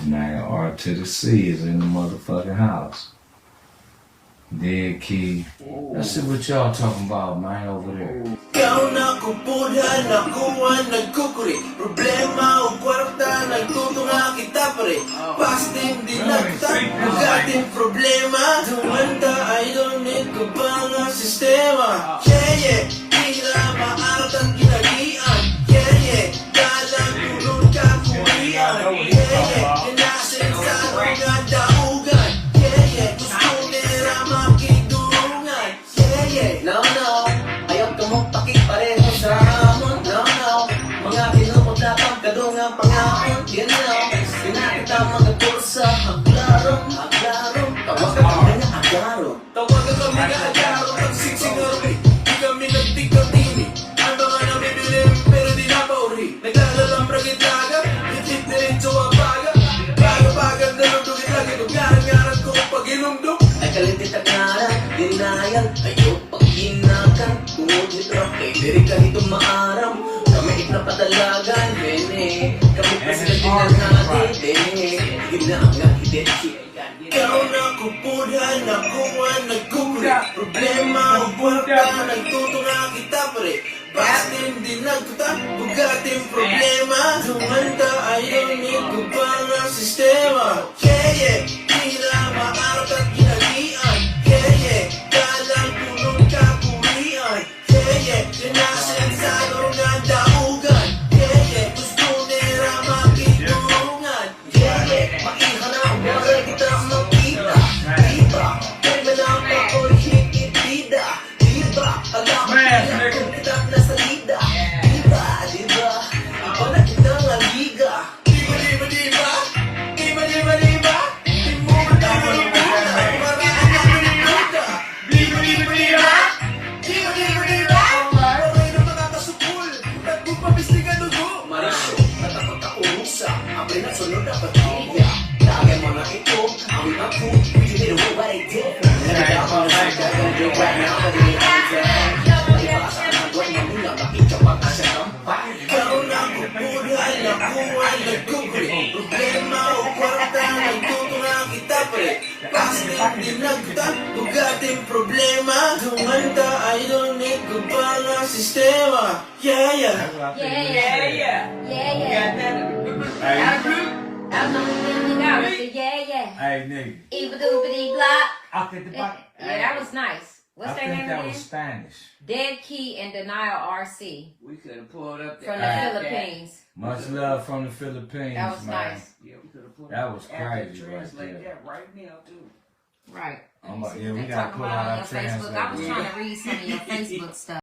Now R to the C is in the motherfucking house. Deadkey. Let's see what y'all talking about, man, over there. Ikaw nakupudha, nakuha, nagkukuri. Problema o kwarta, nagtutunga kita pare. Fasting din nagta, magating problema. Dumanda, I don't need ko pa nga sistema. Yeah, tira, maart at ginagian. Yeah, dalang tulong ka kurian. Yeah, inasin sa mga daugan. Yeah, gusto nila makidungan. Yeah, no, ayaw ka mong pakipareho sa hamon. No, mga pinupot na pagkadong ang pangahon. You know, pinakita mga kursa. Aglarong, tawag ka kami na aglarong. Tawag ka kami na aglarong. Pagsiksigaroy, di kami nagtikatini. Ang mga namibilim, pero di napauri. Naglalalang bragit-laga, itit na rin sa wabaga. Baga-bagang nalundugit lagi. Garang-garang ko pag-inumdum. Ay kalitit at ngarang, denial. Ayaw pag-inakan, tungod nito kay diri ka nito maaram. Kami na patalagan, bene. Kami pa sila dinanati, bene. Ginangat, Deadkey. Ikaw nakupudha, nakuha, nagkukuri. Problema o kwarta, nagtutunga kita pare. Fasting din nagtuta, bugating problema. Dumanda, ayaw need ko pa nga sistema. Yeah, tila, maarap at ginagian. Yeah, dalang tulong ka kurian. Yeah, sinasin sa mga daugan. Yeah, gusto nila makidungan. Yeah, makihanap, wala kita makita. Diba, kaya lang ako'y hikitida. Diba, alam ko kung kita na salida. Diba, iba na kita nga liga. Diba, di mo matawalita. Marami na pinagluta. Diba, oray na makakasukul. Nagpupabisli ka dugo. Marisyo, natakot ako rusa. Ang pinasunod na pagkiliya. Lagay mo na ito, ang ako. You did what I did. Nagkakao na sa gagawin yung right now. Ikaw nakupudha, nakuha, nagkukuri. Problema o kwarta, nagtutunga kita pare. Fasting din nagtuta, bugating problema. Dumanda, I don't need ko pa nga sistema. Yeah. I'm not feeling out. I said, yeah. Hey, nigga. Eeba-doobity-blah. Yeah, that was nice. What's their name that again? was Spanish. Deadkey and Denial RC We could have pulled up from the Philippines. Much love from the Philippines, That was man. nice. Yeah, we could have pulled That up was after crazy translate right there. that right now too. Right. Yeah, we They gotta talking pull about out on our your Facebook. I was translator. trying to read some of your Facebook stuff.